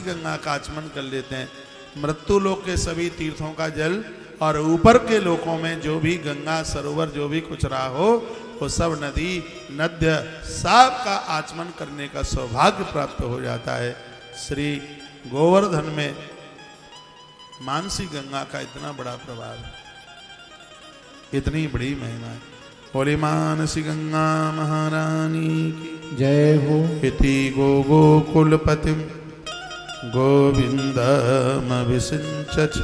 गंगा का आचमन कर लेते हैं। मृत्यु लोक के सभी तीर्थों का जल और ऊपर के लोकों में जो भी गंगा सरोवर जो भी कुछ रहा हो वो सब नदी नद्य सब का आचमन करने का सौभाग्य प्राप्त हो जाता है। श्री गोवर्धन में मानसी गंगा का इतना बड़ा प्रभाव है, इतनी बड़ी महिमा है। बोले मानसी गंगा महारानी की जय हो। इति गोकुलपति गोविंदमभिषिञ्चछ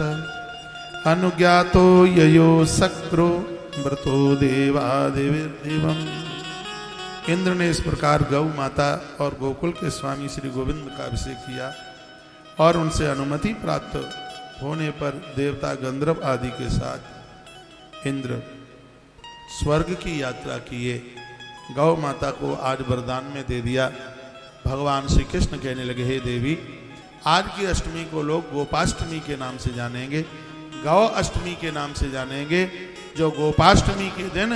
अनुज्ञातो ययो सक्रो व्रतो देवादिविर्दिवम्। इंद्र ने इस प्रकार गौ माता और गोकुल के स्वामी श्री गोविंद का अभिषेक किया और उनसे अनुमति प्राप्त होने पर देवता गंधर्व आदि के साथ इंद्र स्वर्ग की यात्रा किए। गौ माता को आज वरदान में दे दिया। भगवान श्री कृष्ण कहने लगे, हे देवी, आज की अष्टमी को लोग गोपाष्टमी के नाम से जानेंगे, गौ अष्टमी के नाम से जानेंगे। जो गोपाष्टमी के दिन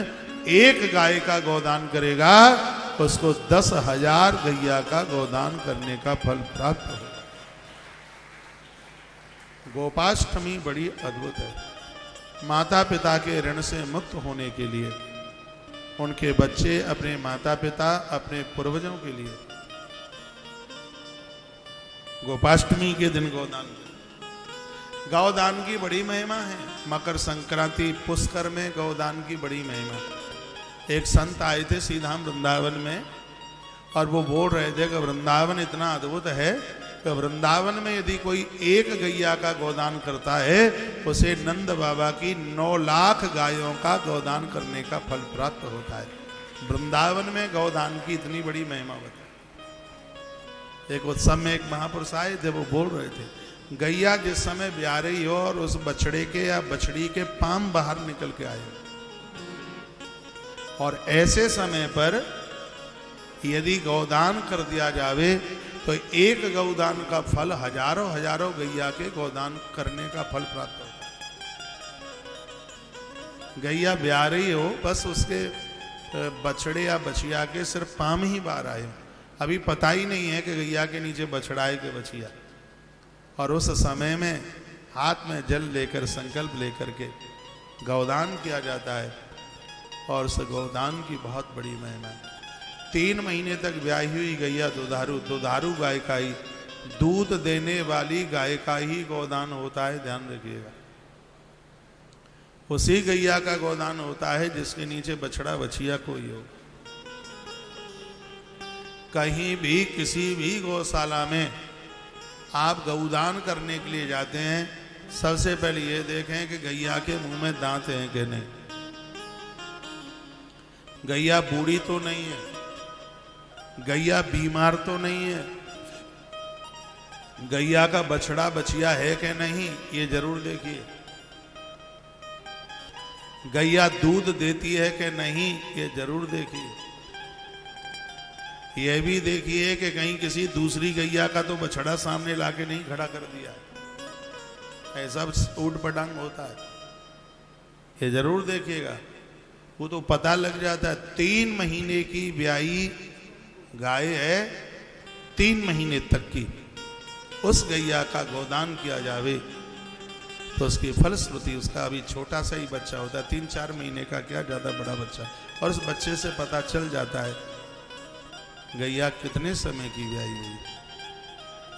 एक गाय का गोदान करेगा उसको 10,000 गैया का गोदान करने का फल प्राप्त होगा। गोपाष्टमी बड़ी अद्भुत है। माता पिता के ऋण से मुक्त होने के लिए उनके बच्चे अपने माता पिता अपने पूर्वजों के लिए गोपाष्टमी के दिन गोदान करें। गौदान की बड़ी महिमा है। मकर संक्रांति पुष्कर में गौदान की बड़ी महिमा। एक संत आए थे सीधाम वृंदावन में और वो बोल रहे थे कि वृंदावन इतना अद्भुत है कि वृंदावन में यदि कोई एक गैया का गोदान करता है उसे नंद बाबा की 9 लाख गायों का गोदान करने का फल प्राप्त होता है। वृंदावन में गौदान की इतनी बड़ी महिमा होती है। एक उत्सव में एक महापुरुष आए थे, वो बोल रहे थे गैया जिस समय ब्याह रही हो और उस बछड़े के या बछड़ी के पाम बाहर निकल के आए और ऐसे समय पर यदि गौदान कर दिया जावे तो एक गौदान का फल हजारों हजारों गैया के गौदान करने का फल प्राप्त होता है। गैया ब्याह रही हो, बस उसके बछड़े या बछिया के सिर्फ पाम ही बाहर आए, अभी पता ही नहीं है कि गैया के नीचे बछड़ा है कि बछिया। और उस समय में हाथ में जल लेकर संकल्प लेकर के गौदान किया जाता है और उस गौदान की बहुत बड़ी महिमा है। 3 महीने तक ब्याही हुई गैया दुधारू गाय का ही, दूध देने वाली गाय का ही गोदान होता है, ध्यान रखिएगा। उसी गैया का गोदान होता है जिसके नीचे बछड़ा बछिया कोई हो। कहीं भी किसी भी गौशाला में आप गौदान करने के लिए जाते हैं, सबसे पहले ये देखें कि गैया के मुंह में दांत हैं कि नहीं, गैया बूढ़ी तो नहीं है, गैया बीमार तो नहीं है, गैया का बछड़ा बछिया है कि नहीं, ये जरूर देखिए। गैया दूध देती है कि नहीं, ये जरूर देखिए। यह भी देखिए कि कहीं किसी दूसरी गैया का तो बछड़ा सामने लाके नहीं खड़ा कर दिया है, ऐसा ऊट पटांग होता है, ये जरूर देखिएगा। वो तो पता लग जाता है। 3 महीने की ब्याई गाय है, 3 महीने तक की, उस गैया का गोदान किया जावे तो उसकी फलश्रुति, उसका अभी छोटा सा ही बच्चा होता है, 3-4 महीने का, क्या ज्यादा बड़ा बच्चा, और उस बच्चे से पता चल जाता है गैया कितने समय की ब्याई हुई।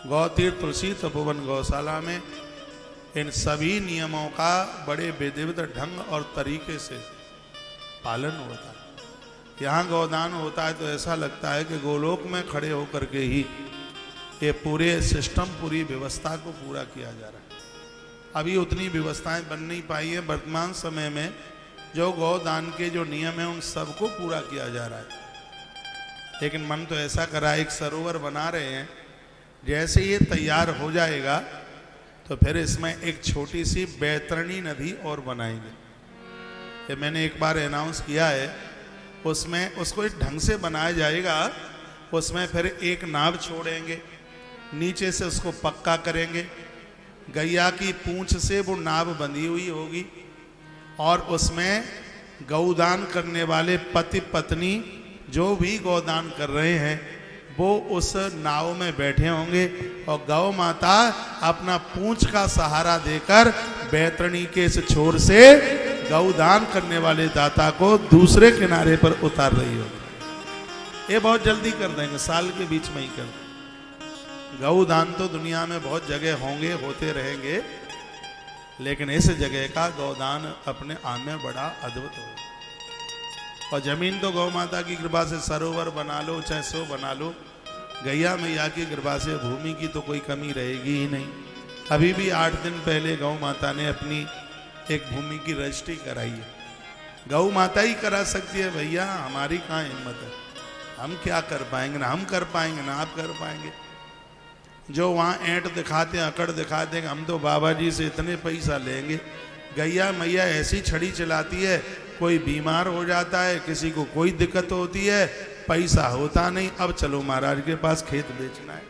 गौतीर्थ तुलसी तपोवन गौशाला में इन सभी नियमों का बड़े विधिवत ढंग और तरीके से पालन होता है। यहाँ गौदान होता है तो ऐसा लगता है कि गोलोक में खड़े होकर के ही ये पूरे सिस्टम, पूरी व्यवस्था को पूरा किया जा रहा है। अभी उतनी व्यवस्थाएं बन नहीं पाई है। वर्तमान समय में जो गौदान के जो नियम हैं उन सबको पूरा किया जा रहा है, लेकिन मन तो ऐसा करा, एक सरोवर बना रहे हैं, जैसे ये तैयार हो जाएगा तो फिर इसमें एक छोटी सी बैतरणी नदी और बनाएंगे। ये मैंने एक बार अनाउंस किया है, उसमें उसको इस ढंग से बनाया जाएगा, उसमें फिर एक नाव छोड़ेंगे, नीचे से उसको पक्का करेंगे, गैया की पूंछ से वो नाव बंधी हुई होगी और उसमें गौदान करने वाले पति पत्नी जो भी गौदान कर रहे हैं वो उस नाव में बैठे होंगे और गौ माता अपना पूंछ का सहारा देकर बैतरणी के इस छोर से गौदान करने वाले दाता को दूसरे किनारे पर उतार रही होगी। ये बहुत जल्दी कर देंगे, साल के बीच में ही कर देंगे। गौदान तो दुनिया में बहुत जगह होंगे, होते रहेंगे, लेकिन इस जगह का गौदान अपने आप में बड़ा अद्भुत होगा। और जमीन तो गौ माता की कृपा से सरोवर बना लो चाहे सो बना लो, गैया मैया की कृपा से भूमि की तो कोई कमी रहेगी ही नहीं। अभी भी 8 दिन पहले गौ माता ने अपनी एक भूमि की रजिस्ट्री कराई है। गौ माता ही करा सकती है भैया, हमारी कहाँ हिम्मत है, हम क्या कर पाएंगे, ना हम कर पाएंगे ना आप कर पाएंगे। जो वहाँ ऐंठ दिखाते हैं, अकड़ दिखाते हैं, हम तो बाबा जी से इतने पैसा लेंगे। गैया मैया ऐसी छड़ी चलाती है, कोई बीमार हो जाता है, किसी को कोई दिक्कत होती है, पैसा होता नहीं, अब चलो महाराज के पास खेत बेचना है।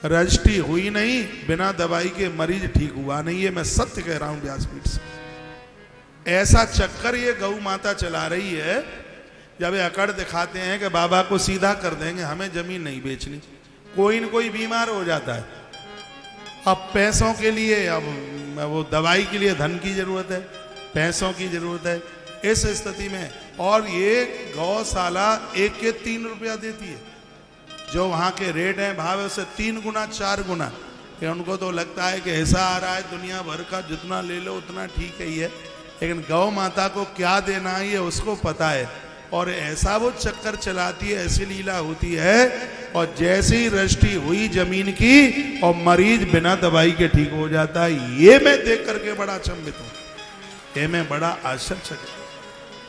रजिस्ट्री हुई नहीं, बिना दवाई के मरीज ठीक हुआ नहीं है, मैं सत्य कह रहा हूं व्यासपीठ से। ऐसा चक्कर ये गौ माता चला रही है। जब ये अकड़ दिखाते हैं कि बाबा को सीधा कर देंगे, हमें जमीन नहीं बेचनी, कोई न कोई बीमार हो जाता है, अब पैसों के लिए, अब वो दवाई के लिए धन की जरूरत है, पैसों की जरूरत है, इस स्थिति में। और ये गौशाला 1 के 3 रुपया देती है, जो वहाँ के रेट हैं भाव है उससे 3 गुना 4 गुना। उनको तो लगता है कि ऐसा आ रहा है दुनिया भर का, जितना ले लो उतना ठीक है ही है, लेकिन गौ माता को क्या देना है ये उसको पता है। और ऐसा वो चक्कर चलाती है, ऐसी लीला होती है। और जैसे ही रजिस्ट्री हुई जमीन की और मरीज बिना दवाई के ठीक हो जाता है, ये मैं देख करके बड़ा अचंभित हूँ, ये मैं बड़ा आश्चर्यचकित।